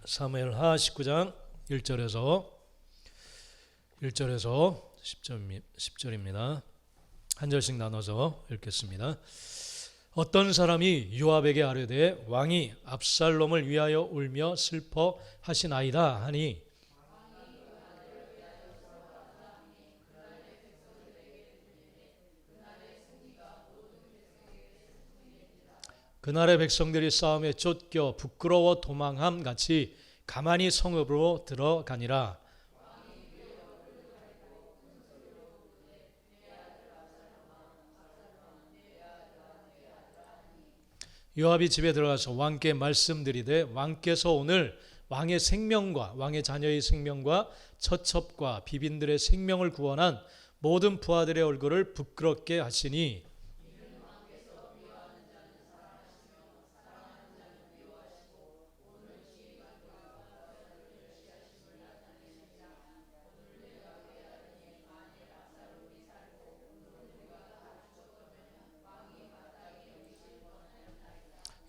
사무엘하 19장 1절에서 10절입니다. 한 절씩 나눠서 읽겠습니다. 어떤 사람이 요압에게 아뢰되 왕이 압살롬을 위하여 울며 슬퍼하시나이다 하니 그날의 백성들이 싸움에 쫓겨 부끄러워 도망함 같이 가만히 성읍으로 들어가니라. 요압이 집에 들어가서 왕께 말씀드리되 왕께서 오늘 왕의 생명과 왕의 자녀의 생명과 처첩과 비빈들의 생명을 구원한 모든 부하들의 얼굴을 부끄럽게 하시니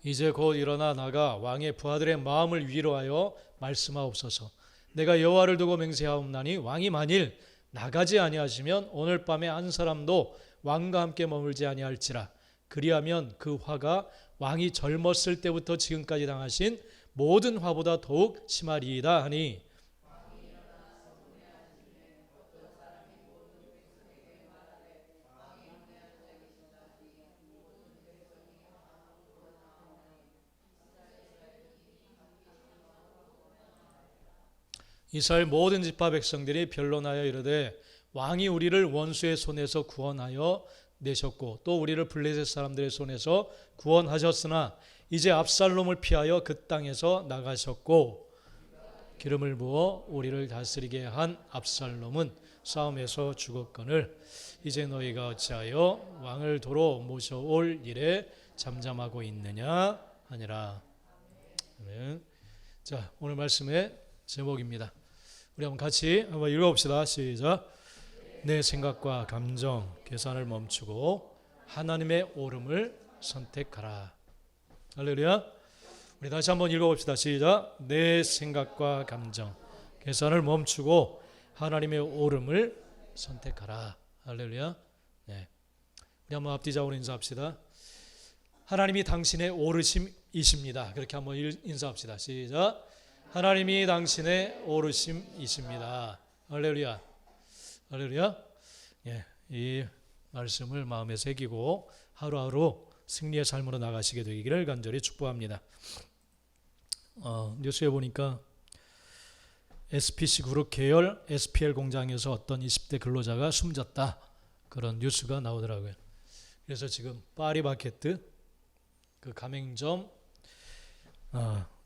이제 곧 일어나 나가 왕의 부하들의 마음을 위로하여 말씀하옵소서. 내가 여호와를 두고 맹세하옵나니 왕이 만일 나가지 아니하시면 오늘 밤에 한 사람도 왕과 함께 머물지 아니할지라. 그리하면 그 화가 왕이 젊었을 때부터 지금까지 당하신 모든 화보다 더욱 심하리이다 하니 이스라엘 모든 지파 백성들이 변론하여 이르되 왕이 우리를 원수의 손에서 구원하여 내셨고 또 우리를 블레셋 사람들의 손에서 구원하셨으나 이제 압살롬을 피하여 그 땅에서 나가셨고 기름을 부어 우리를 다스리게 한 압살롬은 싸움에서 죽었거늘 이제 너희가 어찌하여 왕을 도로 모셔올 일에 잠잠하고 있느냐 하니라. 자, 오늘 말씀의 제목입니다. 우리 한번 같이 한번 읽어봅시다. 시작. 내 생각과 감정, 계산을 멈추고 하나님의 옳음을 선택하라. 할렐루야. 우리 다시 한번 읽어봅시다. 시작. 내 생각과 감정, 계산을 멈추고 하나님의 옳음을 선택하라. 할렐루야. 네. 우리 한번 앞뒤자으로 인사합시다. 하나님이 당신의 오르심이십니다. 그렇게 한번 인사합시다. 시작. 하나님이 당신의 오르심이십니다. 할렐루야. 할렐루야. 예, 이 말씀을 마음에 새기고 하루하루 승리의 삶으로 나가시게 되기를 간절히 축복합니다. 뉴스에 보니까 SPC 그룹 계열 SPL 공장에서 어떤 20대 근로자가 숨졌다. 그런 뉴스가 나오더라고요. 그래서 지금 파리바게뜨 그 가맹점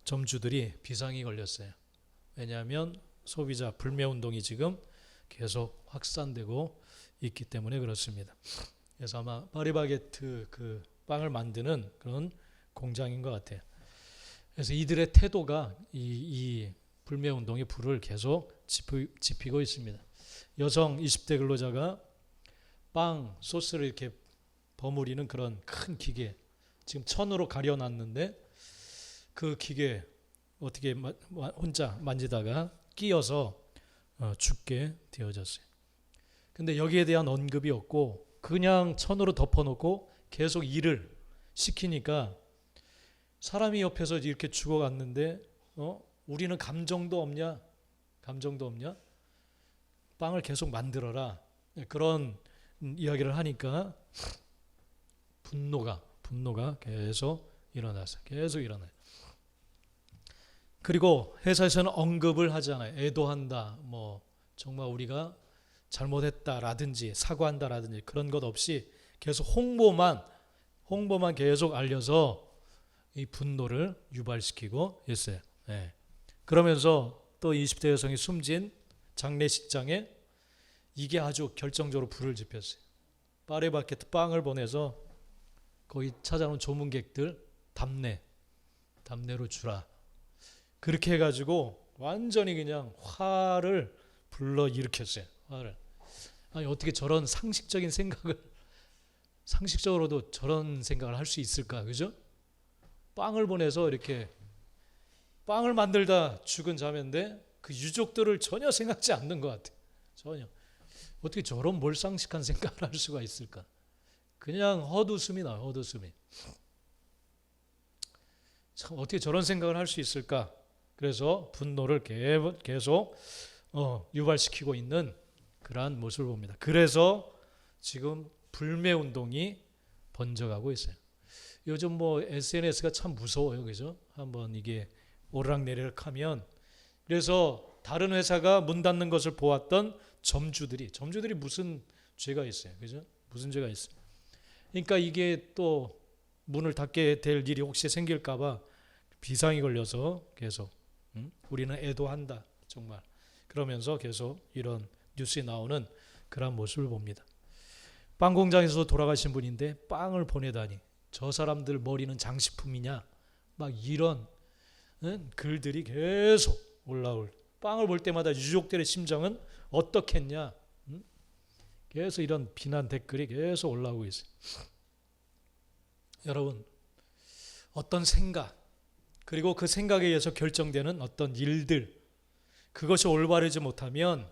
점주들이 비상이 걸렸어요. 왜냐하면 소비자 불매운동이 지금 계속 확산되고 있기 때문에 그렇습니다. 그래서 아마 파리바게뜨 그 빵을 만드는 그런 공장인 것 같아요. 그래서 이들의 태도가 이 불매운동의 불을 계속 지피고 있습니다. 여성 20대 근로자가 빵 소스를 이렇게 버무리는 그런 큰 기계 지금 천으로 가려놨는데 그 기계 어떻게 혼자 만지다가 끼어서 죽게 되어졌어요. 근데 여기에 대한 언급이 없고 그냥 천으로 덮어놓고 계속 일을 시키니까 사람이 옆에서 이렇게 죽어갔는데 우리는 감정도 없냐? 감정도 없냐? 빵을 계속 만들어라. 그런 이야기를 하니까 분노가 계속 일어나서 계속 일어나요. 그리고 회사에서는 언급을 하잖아요. 애도한다, 뭐 정말 우리가 잘못했다라든지 사과한다라든지 그런 것 없이 계속 홍보만 계속 알려서 이 분노를 유발시키고 있어요. 네. 그러면서 또 20대 여성이 숨진 장례식장에 이게 아주 결정적으로 불을 지폈어요. 파리바게뜨 빵을 보내서 거기 찾아온 조문객들 담내로 주라. 그렇게 해가지고 완전히 그냥 화를 불러 일으켰어요. 화를. 아니 어떻게 저런 상식적으로도 저런 생각을 할 수 있을까, 그죠? 빵을 보내서 이렇게 빵을 만들다 죽은 자매인데 그 유족들을 전혀 생각지 않는 것 같아요. 전혀. 어떻게 저런 몰상식한 생각을 할 수가 있을까? 그냥 헛웃음이 나와요. 헛웃음이. 참 어떻게 저런 생각을 할 수 있을까? 그래서 분노를 계속 유발시키고 있는 그러한 모습을 봅니다. 그래서 지금 불매운동이 번져가고 있어요. 요즘 뭐 SNS가 참 무서워요. 그죠? 한번 이게 오르락내리락 하면, 그래서 다른 회사가 문 닫는 것을 보았던 점주들이 무슨 죄가 있어요. 그죠? 무슨 죄가 있어요. 그러니까 이게 또 문을 닫게 될 일이 혹시 생길까 봐 비상이 걸려서 계속 우리는 애도한다. 정말. 그러면서 계속 이런 뉴스에 나오는 그런 모습을 봅니다. 빵 공장에서 돌아가신 분인데 빵을 보내다니 저 사람들 머리는 장식품이냐, 막 이런 글들이 계속 올라올, 빵을 볼 때마다 유족들의 심정은 어떻겠냐, 계속 이런 비난 댓글이 계속 올라오고 있어요. 여러분, 어떤 생각, 그리고 그 생각에 의해서 결정되는 어떤 일들, 그것이 올바르지 못하면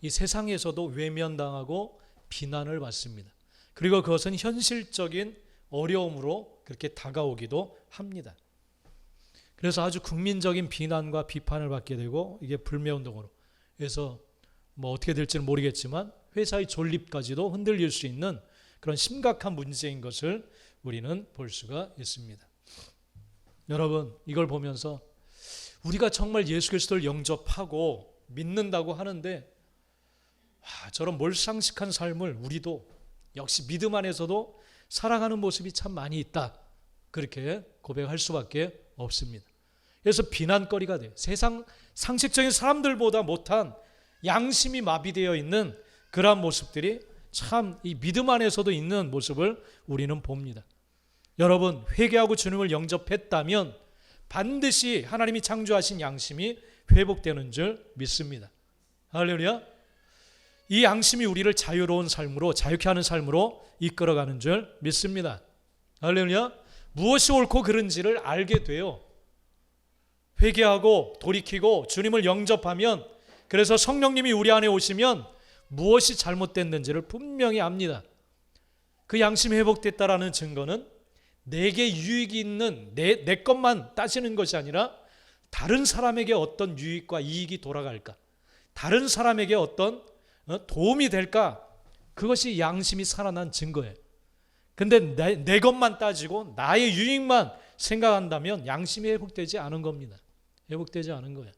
이 세상에서도 외면당하고 비난을 받습니다. 그리고 그것은 현실적인 어려움으로 그렇게 다가오기도 합니다. 그래서 아주 국민적인 비난과 비판을 받게 되고, 이게 불매운동으로 해서 뭐 어떻게 될지는 모르겠지만 회사의 존립까지도 흔들릴 수 있는 그런 심각한 문제인 것을 우리는 볼 수가 있습니다. 여러분, 이걸 보면서 우리가 정말 예수 그리스도를 영접하고 믿는다고 하는데 저런 몰상식한 삶을 우리도 역시 믿음 안에서도 살아가는 모습이 참 많이 있다, 그렇게 고백할 수밖에 없습니다. 그래서 비난거리가 돼요. 세상 상식적인 사람들보다 못한 양심이 마비되어 있는 그러한 모습들이 참 이 믿음 안에서도 있는 모습을 우리는 봅니다. 여러분, 회개하고 주님을 영접했다면 반드시 하나님이 창조하신 양심이 회복되는 줄 믿습니다. 할렐루야. 이 양심이 우리를 자유로운 삶으로, 자유케 하는 삶으로 이끌어가는 줄 믿습니다. 할렐루야. 무엇이 옳고 그른지를 알게 돼요. 회개하고 돌이키고 주님을 영접하면, 그래서 성령님이 우리 안에 오시면 무엇이 잘못됐는지를 분명히 압니다. 그 양심이 회복됐다라는 증거는 내게 유익이 있는 내 것만 따지는 것이 아니라 다른 사람에게 어떤 유익과 이익이 돌아갈까, 다른 사람에게 어떤 도움이 될까, 그것이 양심이 살아난 증거예요. 근데 내 것만 따지고 나의 유익만 생각한다면 양심이 회복되지 않은 겁니다. 회복되지 않은 거예요.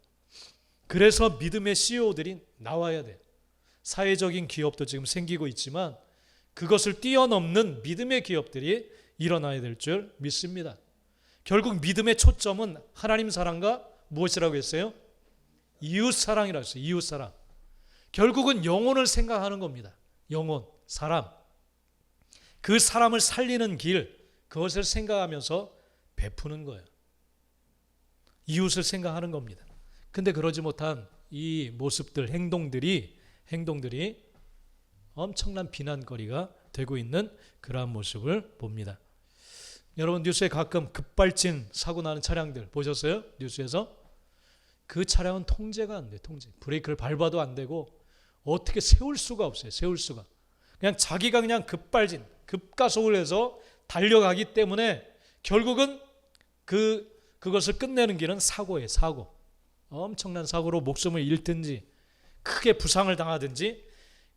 그래서 믿음의 CEO들이 나와야 돼요. 사회적인 기업도 지금 생기고 있지만 그것을 뛰어넘는 믿음의 기업들이 일어나야 될 줄 믿습니다. 결국 믿음의 초점은 하나님 사랑과 무엇이라고 했어요? 이웃 사랑이라고 했어요. 이웃 사랑. 결국은 영혼을 생각하는 겁니다. 영혼, 사람. 그 사람을 살리는 길, 그것을 생각하면서 베푸는 거예요. 이웃을 생각하는 겁니다. 근데 그러지 못한 이 모습들, 행동들이 엄청난 비난거리가 되고 있는 그러한 모습을 봅니다. 여러분, 뉴스에 가끔 급발진 사고 나는 차량들 보셨어요? 뉴스에서? 그 차량은 통제가 안 돼요. 브레이크를 밟아도 안 되고 어떻게 세울 수가 없어요. 세울 수가. 그냥 자기가 그냥 급발진, 급가속을 해서 달려가기 때문에 결국은 그것을 끝내는 길은 사고예요. 사고. 엄청난 사고로 목숨을 잃든지 크게 부상을 당하든지,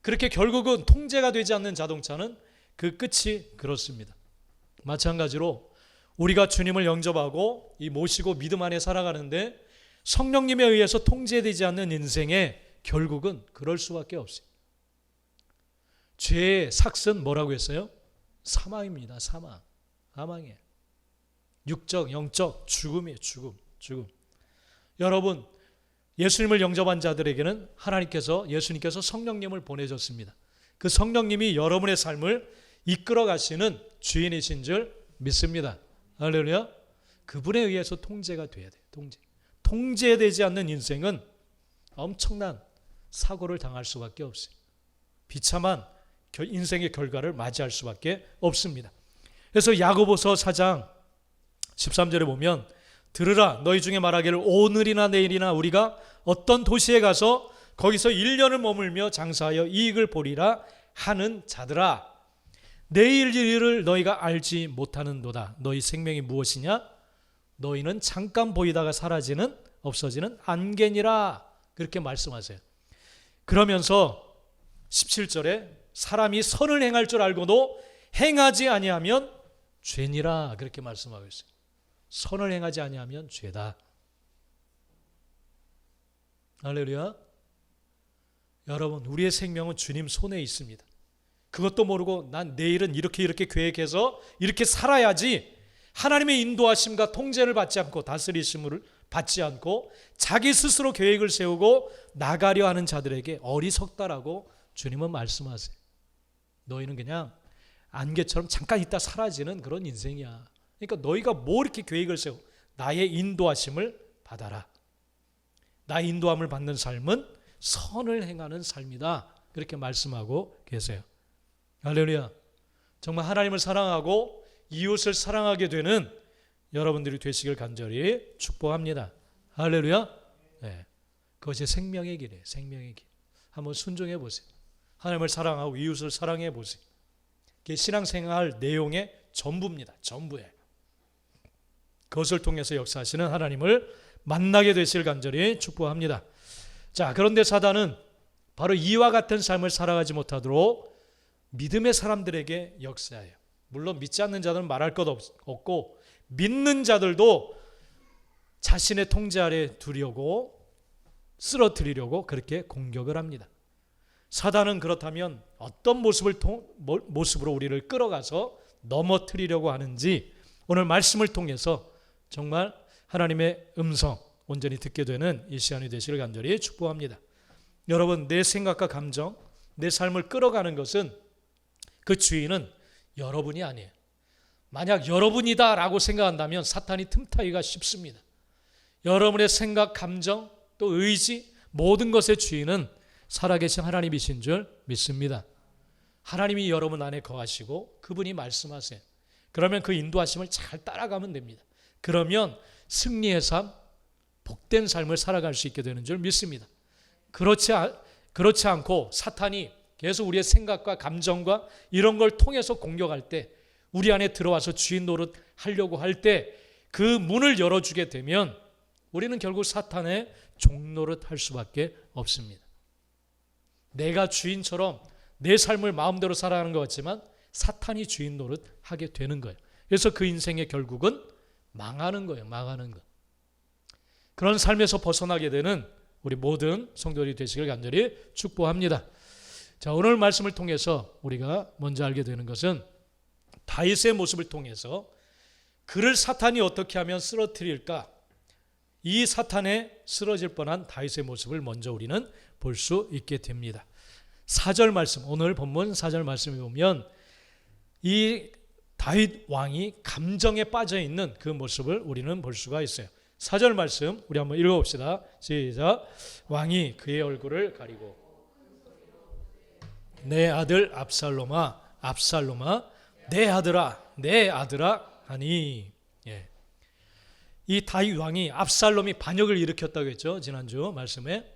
그렇게 결국은 통제가 되지 않는 자동차는 그 끝이 그렇습니다. 마찬가지로 우리가 주님을 영접하고 이 모시고 믿음 안에 살아가는데 성령님에 의해서 통제되지 않는 인생에 결국은 그럴 수밖에 없어요. 죄의 삭은 뭐라고 했어요? 사망입니다. 사망이에요. 육적, 영적 죽음이에요. 죽음. 여러분, 예수님을 영접한 자들에게는 예수님께서 성령님을 보내셨습니다. 그 성령님이 여러분의 삶을 이끌어 가시는 주인이신 줄 믿습니다. 할렐루야. 그분에 의해서 통제가 돼야 돼요. 통제되지 않는 인생은 엄청난 사고를 당할 수밖에 없어요. 비참한 인생의 결과를 맞이할 수밖에 없습니다. 그래서 야고보서 4장 13절에 보면 들으라. 너희 중에 말하기를 오늘이나 내일이나 우리가 어떤 도시에 가서 거기서 1년을 머물며 장사하여 이익을 보리라 하는 자들아, 내일 일을 너희가 알지 못하는도다. 너희 생명이 무엇이냐? 너희는 잠깐 보이다가 사라지는 없어지는 안개니라. 그렇게 말씀하세요. 그러면서 17절에 사람이 선을 행할 줄 알고도 행하지 아니하면 죄니라. 그렇게 말씀하고 있어요. 선을 행하지 아니하면 죄다. 할렐루야. 여러분, 우리의 생명은 주님 손에 있습니다. 그것도 모르고 난 내일은 이렇게 계획해서 이렇게 살아야지, 하나님의 인도하심과 통제를 받지 않고 다스리심을 받지 않고 자기 스스로 계획을 세우고 나가려 하는 자들에게 어리석다라고 주님은 말씀하세요. 너희는 그냥 안개처럼 잠깐 있다 사라지는 그런 인생이야. 그러니까 너희가 뭐 이렇게 계획을 세워? 나의 인도하심을 받아라. 나의 인도함을 받는 삶은 선을 행하는 삶이다. 그렇게 말씀하고 계세요. 할렐루야. 정말 하나님을 사랑하고 이웃을 사랑하게 되는 여러분들이 되시길 간절히 축복합니다. 할렐루야. 네. 그것이 생명의 길이에요. 생명의 길. 한번 순종해 보세요. 하나님을 사랑하고 이웃을 사랑해 보세요. 그게 신앙생활 내용의 전부입니다. 전부예요. 그것을 통해서 역사하시는 하나님을 만나게 되실 간절히 축복합니다. 자, 그런데 사단은 바로 이와 같은 삶을 살아가지 못하도록 믿음의 사람들에게 역사해요. 물론 믿지 않는 자들은 말할 것 없고, 믿는 자들도 자신의 통제 아래 두려고 쓰러뜨리려고 그렇게 공격을 합니다. 사단은 그렇다면 어떤 모습으로 우리를 끌어가서 넘어뜨리려고 하는지 오늘 말씀을 통해서 정말 하나님의 음성 온전히 듣게 되는 이 시간이 되시길 간절히 축복합니다. 여러분, 내 생각과 감정, 내 삶을 끌어가는 것은 그 주인은 여러분이 아니에요. 만약 여러분이다 라고 생각한다면 사탄이 틈타기가 쉽습니다. 여러분의 생각, 감정, 또 의지, 모든 것의 주인은 살아계신 하나님이신 줄 믿습니다. 하나님이 여러분 안에 거하시고 그분이 말씀하세요. 그러면 그 인도하심을 잘 따라가면 됩니다. 그러면 승리의 삶, 복된 삶을 살아갈 수 있게 되는 줄 믿습니다. 그렇지 않고 사탄이 계속 우리의 생각과 감정과 이런 걸 통해서 공격할 때, 우리 안에 들어와서 주인 노릇 하려고 할 때 그 문을 열어주게 되면 우리는 결국 사탄의 종노릇 할 수밖에 없습니다. 내가 주인처럼 내 삶을 마음대로 살아가는 것 같지만 사탄이 주인 노릇 하게 되는 거예요. 그래서 그 인생의 결국은 망하는 거예요. 망하는 것. 그런 삶에서 벗어나게 되는 우리 모든 성도들이 되시길 간절히 축복합니다. 자, 오늘 말씀을 통해서 우리가 먼저 알게 되는 것은 다윗의 모습을 통해서 그를 사탄이 어떻게 하면 쓰러뜨릴까, 이 사탄에 쓰러질 뻔한 다윗의 모습을 먼저 우리는 볼 수 있게 됩니다. 4절 말씀, 오늘 본문 4절 말씀에 보면 이 다윗 왕이 감정에 빠져 있는 그 모습을 우리는 볼 수가 있어요. 4절 말씀 우리 한번 읽어봅시다. 시작. 왕이 그의 얼굴을 가리고 내 아들 압살롬아, 압살롬아, 내 아들아, 내 아들아 하니. 예. 이 다윗 왕이 압살롬이 반역을 일으켰다고 했죠, 지난주 말씀에.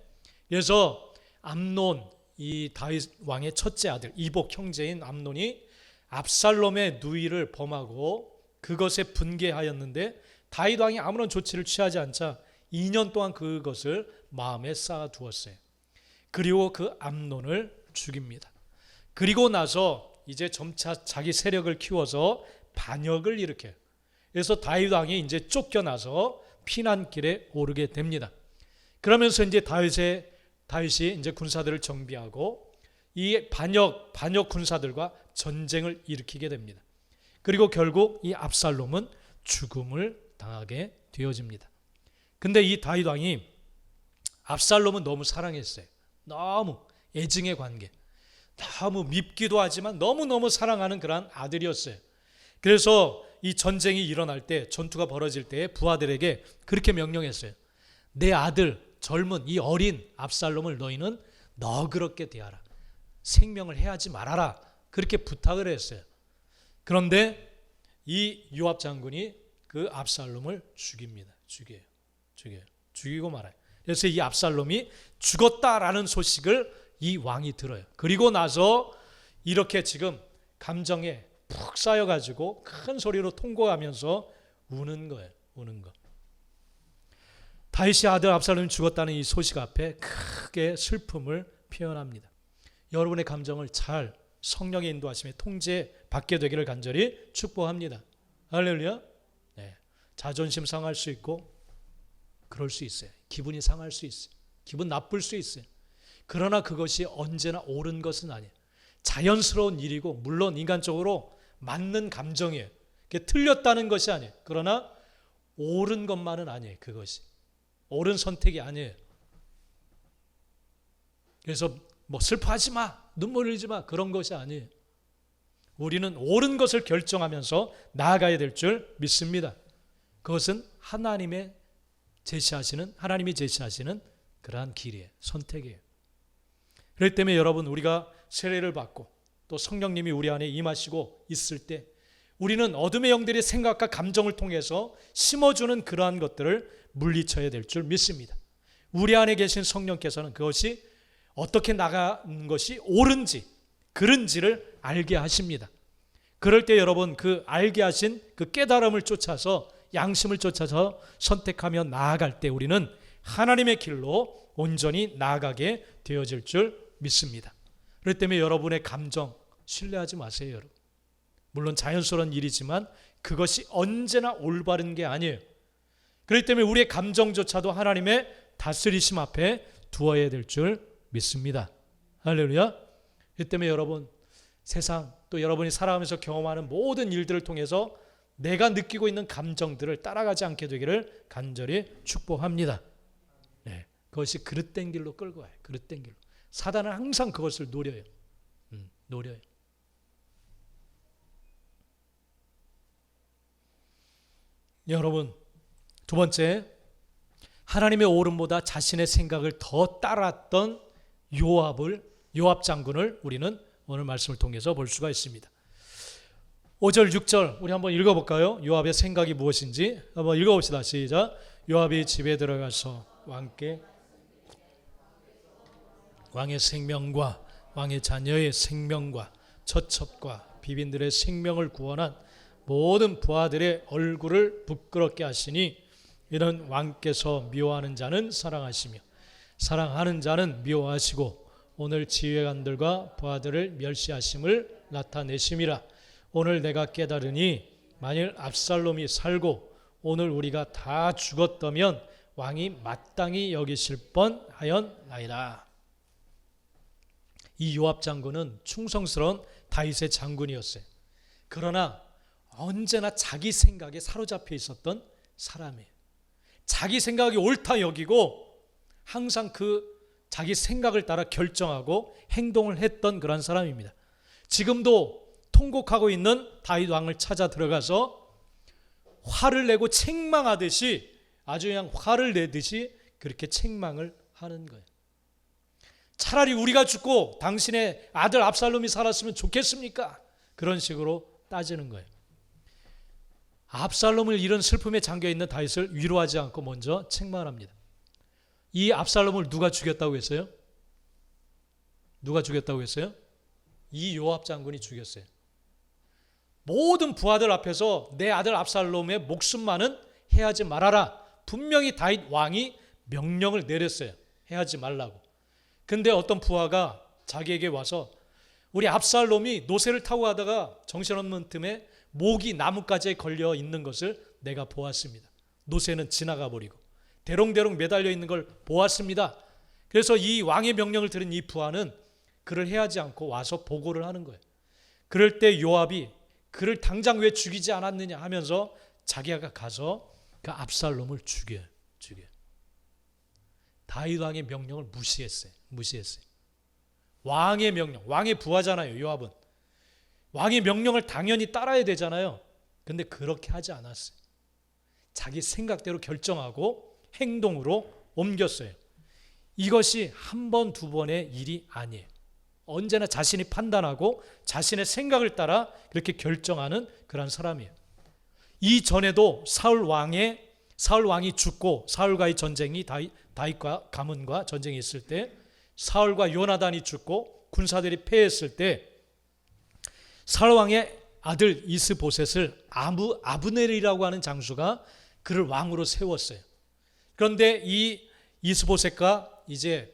그래서 암논, 이 다윗 왕의 첫째 아들, 이복 형제인 암논이 압살롬의 누이를 범하고 그것에 분개하였는데 다윗 왕이 아무런 조치를 취하지 않자 2년 동안 그것을 마음에 쌓아두었어요. 그리고 그 암논을 죽입니다. 그리고 나서 이제 점차 자기 세력을 키워서 반역을 일으켜요. 그래서 다윗 왕이 이제 쫓겨나서 피난길에 오르게 됩니다. 그러면서 이제 다윗이 이제 군사들을 정비하고 이 반역 군사들과 전쟁을 일으키게 됩니다. 그리고 결국 이 압살롬은 죽음을 당하게 되어집니다. 근데 이 다윗 왕이 압살롬은 너무 사랑했어요. 너무 애증의 관계. 너무 밉기도 하지만 너무너무 사랑하는 그런 아들이었어요. 그래서 이 전쟁이 일어날 때, 전투가 벌어질 때 부하들에게 그렇게 명령했어요. 내 아들, 젊은 이 어린 압살롬을 너희는 너그럽게 대하라. 생명을 해하지 말아라. 그렇게 부탁을 했어요. 그런데 이 요압 장군이 그 압살롬을 죽입니다. 죽이고 말아요. 그래서 이 압살롬이 죽었다라는 소식을 이 왕이 들어요. 그리고 나서 이렇게 지금 감정에 푹 쌓여가지고 큰 소리로 통곡하면서 우는 거예요. 우는 거. 다윗의 아들 압살롬이 죽었다는 이 소식 앞에 크게 슬픔을 표현합니다. 여러분의 감정을 잘 성령의 인도하심에 통제받게 되기를 간절히 축복합니다. 할렐루야. 네. 자존심 상할 수 있고 그럴 수 있어요. 기분이 상할 수 있어요. 기분 나쁠 수 있어요. 그러나 그것이 언제나 옳은 것은 아니에요. 자연스러운 일이고 물론 인간적으로 맞는 감정이에요. 그게 틀렸다는 것이 아니에요. 그러나 옳은 것만은 아니에요. 그것이 옳은 선택이 아니에요. 그래서 뭐 슬퍼하지 마, 눈물 흘리지 마, 그런 것이 아니에요. 우리는 옳은 것을 결정하면서 나아가야 될 줄 믿습니다. 그것은 하나님이 제시하시는 그러한 길이에요. 선택이에요. 그렇기 때문에 여러분, 우리가 세례를 받고 또 성령님이 우리 안에 임하시고 있을 때 우리는 어둠의 영들의 생각과 감정을 통해서 심어주는 그러한 것들을 물리쳐야 될 줄 믿습니다. 우리 안에 계신 성령께서는 그것이 어떻게 나가는 것이 옳은지 그른지를 알게 하십니다. 그럴 때 여러분, 그 알게 하신 그 깨달음을 쫓아서 양심을 쫓아서 선택하며 나아갈 때 우리는 하나님의 길로 온전히 나아가게 되어질 줄 믿습니다. 그렇기 때문에 여러분의 감정 신뢰하지 마세요. 여러분. 물론 자연스러운 일이지만 그것이 언제나 올바른 게 아니에요. 그렇기 때문에 우리의 감정조차도 하나님의 다스리심 앞에 두어야 될 줄 믿습니다. 할렐루야. 그렇기 때문에 여러분, 세상 또 여러분이 살아가면서 경험하는 모든 일들을 통해서 내가 느끼고 있는 감정들을 따라가지 않게 되기를 간절히 축복합니다. 네, 그것이 그릇된 길로 끌고 가요. 그릇된 길로. 사단은 항상 그것을 노려요. 노려요. 여러분, 두 번째, 하나님의 옳음보다 자신의 생각을 더 따랐던 요압 장군을 우리는 오늘 말씀을 통해서 볼 수가 있습니다. 5절 6절 우리 한번 읽어볼까요? 요압의 생각이 무엇인지 한번 읽어봅시다. 시작. 요압이 집에 들어가서 왕의 생명과 왕의 자녀의 생명과 처첩과 비빈들의 생명을 구원한 모든 부하들의 얼굴을 부끄럽게 하시니 이는 왕께서 미워하는 자는 사랑하시며 사랑하는 자는 미워하시고 오늘 지휘관들과 부하들을 멸시하심을 나타내심이라. 오늘 내가 깨달으니 만일 압살롬이 살고 오늘 우리가 다 죽었다면 왕이 마땅히 여기실 뻔하였나이다. 이 요압 장군은 충성스러운 다윗의 장군이었어요. 그러나 언제나 자기 생각에 사로잡혀 있었던 사람이에요. 자기 생각이 옳다 여기고 항상 그 자기 생각을 따라 결정하고 행동을 했던 그런 사람입니다. 지금도 통곡하고 있는 다윗 왕을 찾아 들어가서 화를 내고 책망하듯이 아주 그냥 화를 내듯이 그렇게 책망을 하는 거예요. 차라리 우리가 죽고 당신의 아들 압살롬이 살았으면 좋겠습니까? 그런 식으로 따지는 거예요. 압살롬을 잃은 슬픔에 잠겨있는 다윗을 위로하지 않고 먼저 책망합니다. 이 압살롬을 누가 죽였다고 했어요? 누가 죽였다고 했어요? 이 요압 장군이 죽였어요. 모든 부하들 앞에서 내 아들 압살롬의 목숨만은 해하지 말아라. 분명히 다윗 왕이 명령을 내렸어요. 해하지 말라고. 근데 어떤 부하가 자기에게 와서 우리 압살롬이 노새를 타고 가다가 정신없는 틈에 목이 나뭇가지에 걸려 있는 것을 내가 보았습니다. 노새는 지나가 버리고 대롱대롱 매달려 있는 걸 보았습니다. 그래서 이 왕의 명령을 들은 이 부하는 그를 해하지 않고 와서 보고를 하는 거예요. 그럴 때 요압이 그를 당장 왜 죽이지 않았느냐 하면서 자기가 가서 그 압살롬을 죽여요. 다윗 왕의 명령을 무시했어요. 왕의 명령, 왕의 부하잖아요. 요압은 왕의 명령을 당연히 따라야 되잖아요. 근데 그렇게 하지 않았어요. 자기 생각대로 결정하고 행동으로 옮겼어요. 이것이 한 번, 두 번의 일이 아니에요. 언제나 자신이 판단하고 자신의 생각을 따라 그렇게 결정하는 그런 사람이에요. 이전에도 사울 왕의 사울 왕이 죽고 사울과의 전쟁이 다윗과 가문과 전쟁이 있을 때, 사울과 요나단이 죽고 군사들이 패했을 때 사울 왕의 아들 이스보셋을 아브넬이라고 하는 장수가 그를 왕으로 세웠어요. 그런데 이 이스보셋과 이제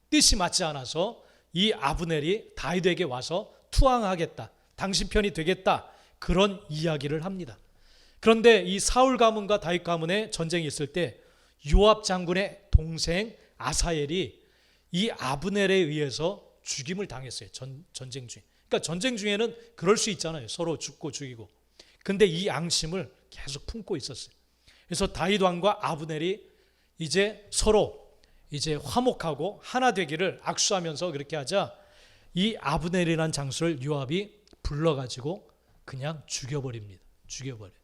뜻이 맞지 않아서 이 아브넬이 다윗에게 와서 투항하겠다, 당신 편이 되겠다, 그런 이야기를 합니다. 그런데 이 사울 가문과 다윗 가문의 전쟁이 있을 때 요압 장군의 동생 아사엘이 이 아브넬에 의해서 죽임을 당했어요. 전쟁 중에. 그러니까 전쟁 중에는 그럴 수 있잖아요. 서로 죽고 죽이고. 근데 이 양심을 계속 품고 있었어요. 그래서 다윗 왕과 아브넬이 이제 서로 이제 화목하고 하나 되기를 악수하면서 그렇게 하자 이 아브넬이라는 장수를 요압이 불러가지고 그냥 죽여버립니다. 죽여버려요.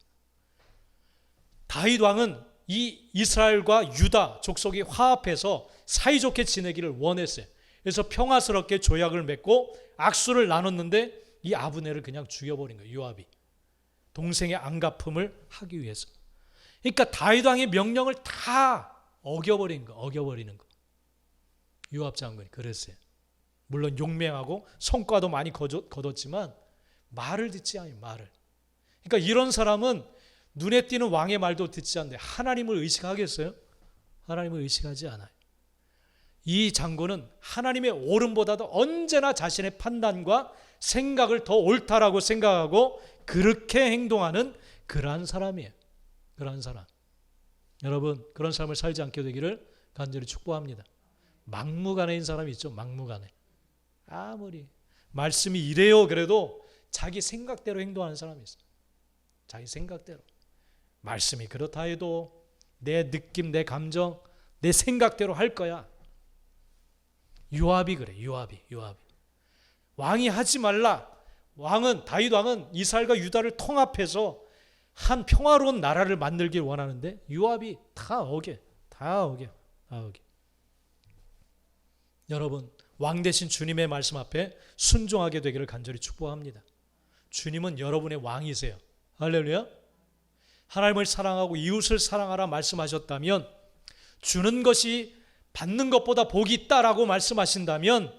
다윗 왕은 이 이스라엘과 유다 족속이 화합해서 사이좋게 지내기를 원했어요. 그래서 평화스럽게 조약을 맺고 악수를 나눴는데 이 아브넬을 그냥 죽여버린 거예요. 요압이. 동생의 안갚음을 하기 위해서. 그러니까 다윗 왕의 명령을 다 어겨버리는 거. 요압 장군이 그랬어요. 물론 용맹하고 성과도 많이 거뒀지만 말을 듣지 않아요. 말을. 그러니까 이런 사람은 눈에 띄는 왕의 말도 듣지 않는데 하나님을 의식하겠어요? 하나님을 의식하지 않아요. 이 장군은 하나님의 옳음보다도 언제나 자신의 판단과 생각을 더 옳다라고 생각하고 그렇게 행동하는 그러한 사람이에요. 그러한 사람. 여러분, 그런 삶을 살지 않게 되기를 간절히 축복합니다. 막무가내인 사람이 있죠. 막무가내. 아무리 말씀이 이래요 그래도 자기 생각대로 행동하는 사람이 있어요. 자기 생각대로. 말씀이 그렇다 해도 내 느낌, 내 감정, 내 생각대로 할 거야. 요압이 그래. 요압이. 왕이 하지 말라. 다윗 왕은 이스라엘과 유다를 통합해서 한 평화로운 나라를 만들길 원하는데 요압이 다 어겨. 여러분, 왕 대신 주님의 말씀 앞에 순종하게 되기를 간절히 축복합니다. 주님은 여러분의 왕이세요. 할렐루야. 하나님을 사랑하고 이웃을 사랑하라 말씀하셨다면, 주는 것이 받는 것보다 복이 있다라고 말씀하신다면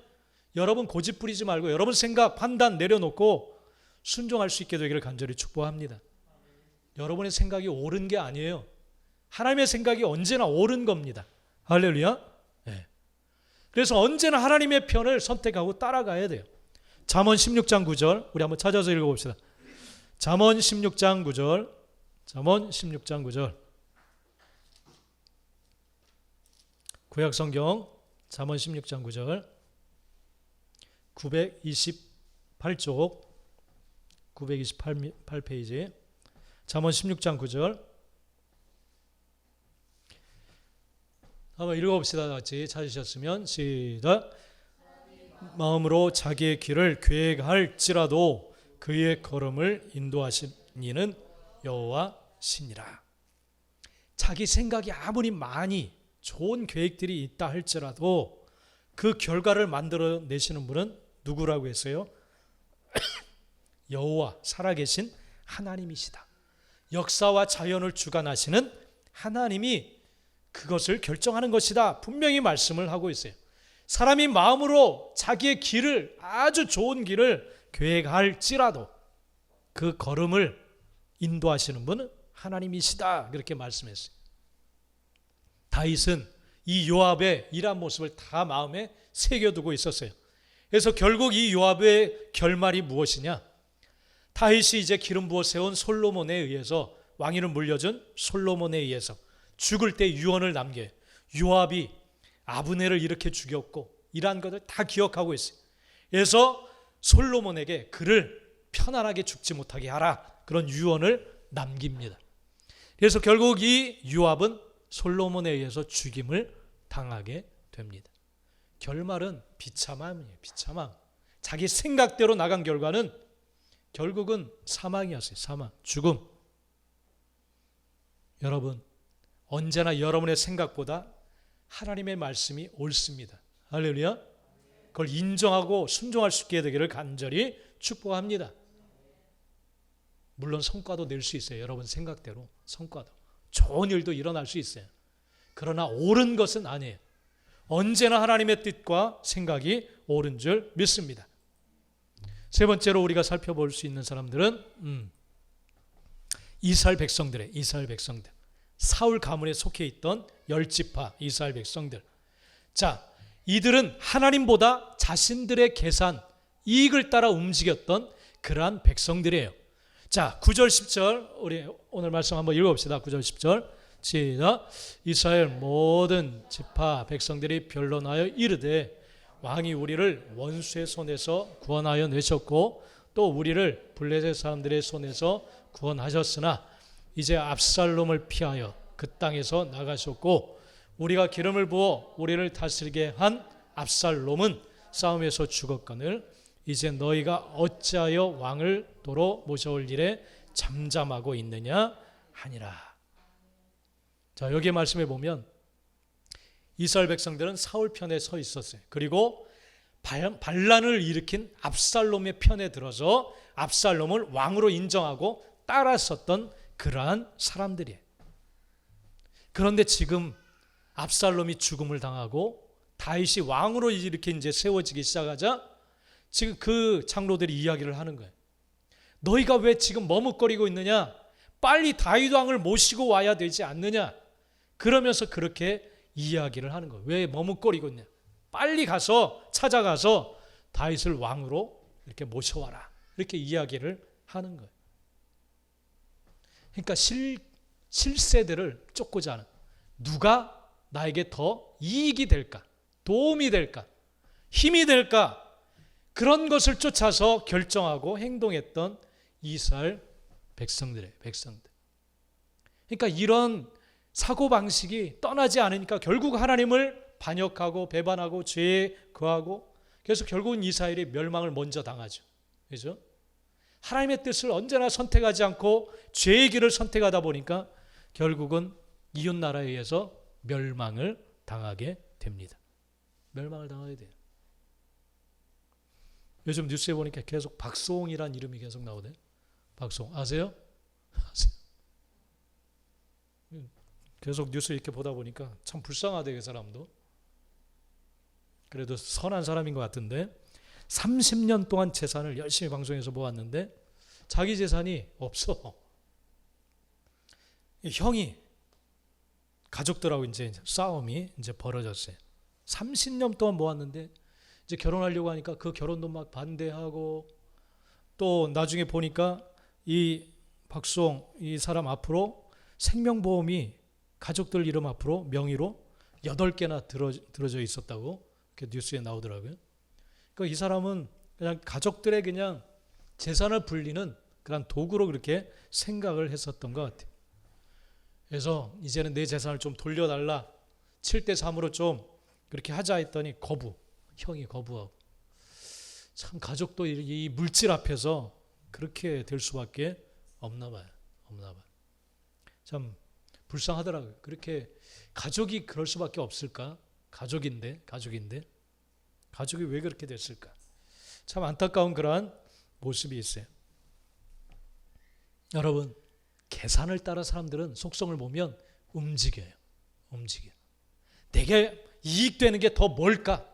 여러분 고집 부리지 말고 여러분 생각, 판단 내려놓고 순종할 수 있게 되기를 간절히 축복합니다. 여러분의 생각이 옳은 게 아니에요. 하나님의 생각이 언제나 옳은 겁니다. 할렐루야. 네. 그래서 언제나 하나님의 편을 선택하고 따라가야 돼요. 잠언 16장 9절 우리 한번 찾아서 읽어봅시다. 잠언 16장 9절. 잠언 16장 9절. 구약성경 잠언 16장 9절. 928쪽 928페이지 잠언 16장 9절 한번 읽어봅시다. 같이 찾으셨으면 시작. 마음으로 자기의 길을 계획할지라도 그의 걸음을 인도하신 이는 여호와시니라. 자기 생각이 아무리 많이 좋은 계획들이 있다 할지라도 그 결과를 만들어내시는 분은 누구라고 했어요? 여호와, 살아계신 하나님이시다. 역사와 자연을 주관하시는 하나님이 그것을 결정하는 것이다. 분명히 말씀을 하고 있어요. 사람이 마음으로 자기의 길을, 아주 좋은 길을 계획할지라도 그 걸음을 인도하시는 분은 하나님이시다. 그렇게 말씀했어요. 다윗은 이 요압의 이러한 모습을 다 마음에 새겨두고 있었어요. 그래서 결국 이 요압의 결말이 무엇이냐? 다윗이 이제 기름 부어 세운 솔로몬에 의해서, 왕위를 물려준 솔로몬에 의해서 죽을 때 유언을 남겨요. 요압이 아브넬을 이렇게 죽였고 이러한 것을 다 기억하고 있어요. 그래서 솔로몬에게 그를 편안하게 죽지 못하게 하라, 그런 유언을 남깁니다. 그래서 결국 이 요압은 솔로몬에 의해서 죽임을 당하게 됩니다. 결말은 비참함이에요. 비참함. 자기 생각대로 나간 결과는 결국은 사망이었어요. 사망, 죽음. 여러분, 언제나 여러분의 생각보다 하나님의 말씀이 옳습니다. 할렐루야. 그걸 인정하고 순종할 수 있게 되기를 간절히 축복합니다. 물론 성과도 낼 수 있어요. 여러분 생각대로 성과도. 좋은 일도 일어날 수 있어요. 그러나 옳은 것은 아니에요. 언제나 하나님의 뜻과 생각이 옳은 줄 믿습니다. 세 번째로 우리가 살펴볼 수 있는 사람들은 이스라엘 백성들, 사울 가문에 속해 있던 10지파 이스라엘 백성들. 자, 이들은 하나님보다 자신들의 계산, 이익을 따라 움직였던 그러한 백성들이에요. 자, 9절 10절 우리 오늘 말씀 한번 읽어봅시다. 9절 10절 시작. 이스라엘 모든 지파 백성들이 변론하여 이르되 왕이 우리를 원수의 손에서 구원하여 내셨고 또 우리를 블레셋 사람들의 손에서 구원하셨으나 이제 압살롬을 피하여 그 땅에서 나가셨고 우리가 기름을 부어 우리를 다스리게 한 압살롬은 싸움에서 죽었거늘 이제 너희가 어찌하여 왕을 도로 모셔올 일에 잠잠하고 있느냐 하니라. 자, 여기 말씀해 보면 이스라엘 백성들은 사울 편에 서 있었어요. 그리고 반란을 일으킨 압살롬의 편에 들어서 압살롬을 왕으로 인정하고 따랐었던 그러한 사람들이에요. 그런데 지금 압살롬이 죽음을 당하고 다윗이 왕으로 이렇게 이제 세워지기 시작하자 지금 그 장로들이 이야기를 하는 거예요. 너희가 왜 지금 머뭇거리고 있느냐? 빨리 다윗 왕을 모시고 와야 되지 않느냐? 그러면서 그렇게 이야기를 하는 거예요. 왜 머뭇거리고 있냐? 빨리 가서 찾아가서 다윗을 왕으로 이렇게 모셔와라. 이렇게 이야기를 하는 거예요. 그러니까 실세들을 쫓고자 하는, 누가 나에게 더 이익이 될까? 도움이 될까? 힘이 될까? 그런 것을 쫓아서 결정하고 행동했던 이스라엘 백성들. 그러니까 이런 사고방식이 떠나지 않으니까 결국 하나님을 반역하고 배반하고 죄에 거하고 그래서 결국은 이스라엘이 멸망을 먼저 당하죠. 그렇죠? 하나님의 뜻을 언제나 선택하지 않고 죄의 길을 선택하다 보니까 결국은 이웃 나라에 의해서 멸망을 당하게 됩니다. 멸망을 당하게 돼요. 요즘 뉴스에 보니까 계속 박수홍이라는 이름이 계속 나오대요. 박수홍 아세요? 아세요? 계속 뉴스 이렇게 보다 보니까 참 불쌍하대요, 그 사람도. 그래도 선한 사람인 것 같은데 30년 동안 재산을 열심히 방송에서 모았는데 자기 재산이 없어. 형이 가족들하고 이제 싸움이 이제 벌어졌어요. 30년 동안 모았는데 이제 결혼하려고 하니까 그 결혼도 막 반대하고 또 나중에 보니까 이 박수홍 이 사람 앞으로 생명보험이 가족들 이름 앞으로 명의로 8개나 들어져 있었다고 뉴스에 나오더라고요. 그러니까 이 사람은 그냥 가족들의 그냥 재산을 불리는 그런 도구로 그렇게 생각을 했었던 것 같아요. 그래서 이제는 내 재산을 좀 돌려달라 7대3으로 좀 그렇게 하자 했더니 형이 거부하고. 참 가족도 이 물질 앞에서 그렇게 될 수밖에 없나 봐요. 참 불쌍하더라고요. 그렇게 가족이 그럴 수밖에 없을까? 가족인데 가족이 왜 그렇게 됐을까? 참 안타까운 그러한 모습이 있어요. 여러분, 계산을 따라 사람들은 속성을 보면 움직여요. 내게 이익되는 게 더 뭘까?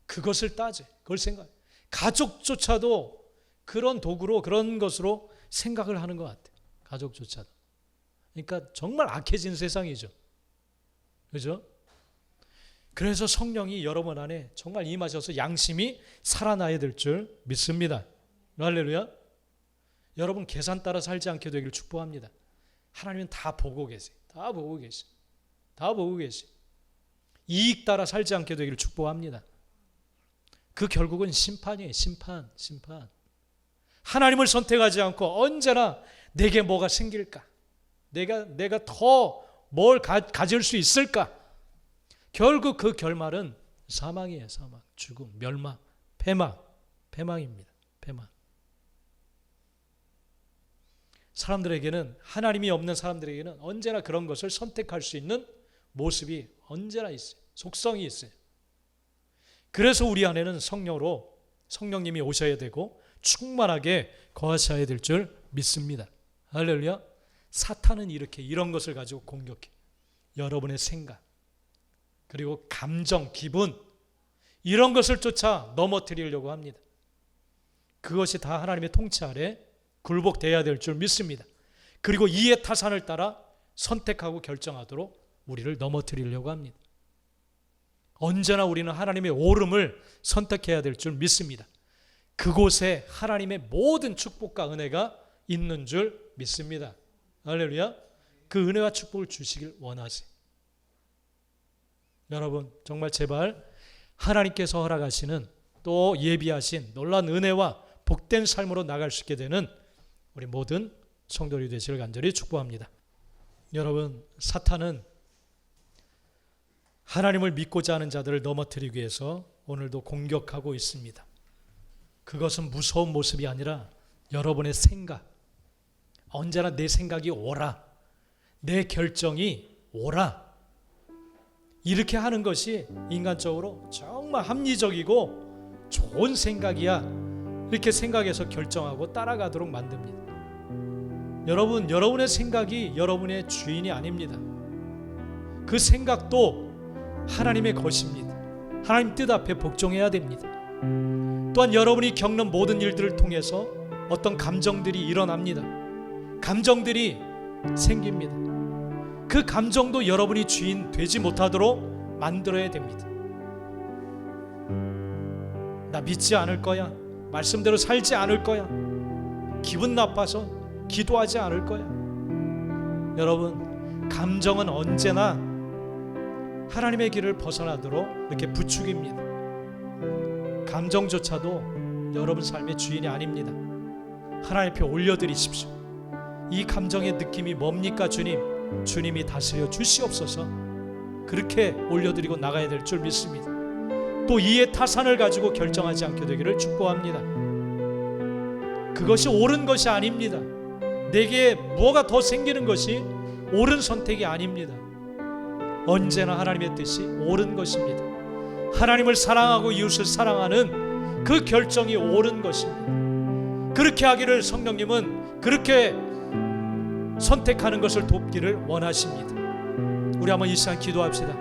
그것을 따져. 그걸 생각해. 가족조차도 그런 도구로 그런 것으로 생각을 하는 것 같아요. 가족조차도. 그러니까 정말 악해진 세상이죠. 그렇죠? 그래서 성령이 여러분 안에 정말 임하셔서 양심이 살아나야 될 줄 믿습니다. 할렐루야. 여러분 계산 따라 살지 않게 되기를 축복합니다. 하나님은 다 보고 계세요. 다 보고 계세요. 이익 따라 살지 않게 되기를 축복합니다. 그 결국은 심판이에요. 심판. 하나님을 선택하지 않고 언제나 내게 뭐가 생길까? 내가 더 뭘 가질 수 있을까? 결국 그 결말은 사망이에요. 사망, 죽음, 멸망, 패망입니다. 패망. 사람들에게는 하나님이 없는 사람들에게는 언제나 그런 것을 선택할 수 있는 모습이 언제나 있어요. 속성이 있어요. 그래서 우리 안에는 성령님이 오셔야 되고 충만하게 거하셔야 될 줄 믿습니다. 할렐루야. 사탄은 이렇게 이런 것을 가지고 공격해. 여러분의 생각, 그리고 감정, 기분, 이런 것을 쫓아 넘어뜨리려고 합니다. 그것이 다 하나님의 통치 아래 굴복돼야 될 줄 믿습니다. 그리고 이의 타산을 따라 선택하고 결정하도록 우리를 넘어뜨리려고 합니다. 언제나 우리는 하나님의 옳음을 선택해야 될 줄 믿습니다. 그곳에 하나님의 모든 축복과 은혜가 있는 줄 믿습니다. 할렐루야. 그 은혜와 축복을 주시길 원하세요. 여러분, 정말 제발 하나님께서 허락하시는 또 예비하신 놀라운 은혜와 복된 삶으로 나갈 수 있게 되는 우리 모든 성도들이 되시길 간절히 축복합니다. 여러분, 사탄은 하나님을 믿고자 하는 자들을 넘어뜨리기 위해서 오늘도 공격하고 있습니다. 그것은 무서운 모습이 아니라 여러분의 생각, 언제나 내 생각이 옳아, 내 결정이 옳아, 이렇게 하는 것이 인간적으로 정말 합리적이고 좋은 생각이야, 이렇게 생각해서 결정하고 따라가도록 만듭니다. 여러분, 여러분의 생각이 여러분의 주인이 아닙니다. 그 생각도 하나님의 것입니다. 하나님 뜻 앞에 복종해야 됩니다. 또한 여러분이 겪는 모든 일들을 통해서 어떤 감정들이 일어납니다. 감정들이 생깁니다. 그 감정도 여러분이 주인 되지 못하도록 만들어야 됩니다. 나 믿지 않을 거야, 말씀대로 살지 않을 거야, 기분 나빠서 기도하지 않을 거야. 여러분, 감정은 언제나 하나님의 길을 벗어나도록 이렇게 부추깁니다. 감정조차도 여러분 삶의 주인이 아닙니다. 하나님 앞에 올려드리십시오. 이 감정의 느낌이 뭡니까 주님? 주님이 다스려 주시옵소서. 그렇게 올려드리고 나가야 될 줄 믿습니다. 또 이의 타산을 가지고 결정하지 않게 되기를 축복합니다. 그것이 옳은 것이 아닙니다. 내게 뭐가 더 생기는 것이 옳은 선택이 아닙니다. 언제나 하나님의 뜻이 옳은 것입니다. 하나님을 사랑하고 이웃을 사랑하는 그 결정이 옳은 것입니다. 그렇게 하기를 성령님은 그렇게 선택하는 것을 돕기를 원하십니다. 우리 한번 이 시간 기도합시다.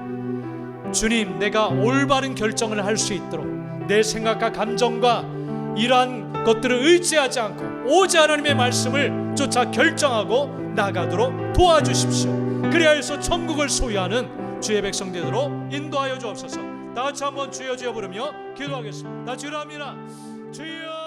주님, 내가 올바른 결정을 할 수 있도록 내 생각과 감정과 이러한 것들을 의지하지 않고 오직 하나님의 말씀을 쫓아 결정하고 나가도록 도와주십시오. 그래야 해서 천국을 소유하는 주의 백성되도록 인도하여 주옵소서. 다 같이 한번 주여 주여 부르며 기도하겠습니다. 다 주여 합니다. 주여.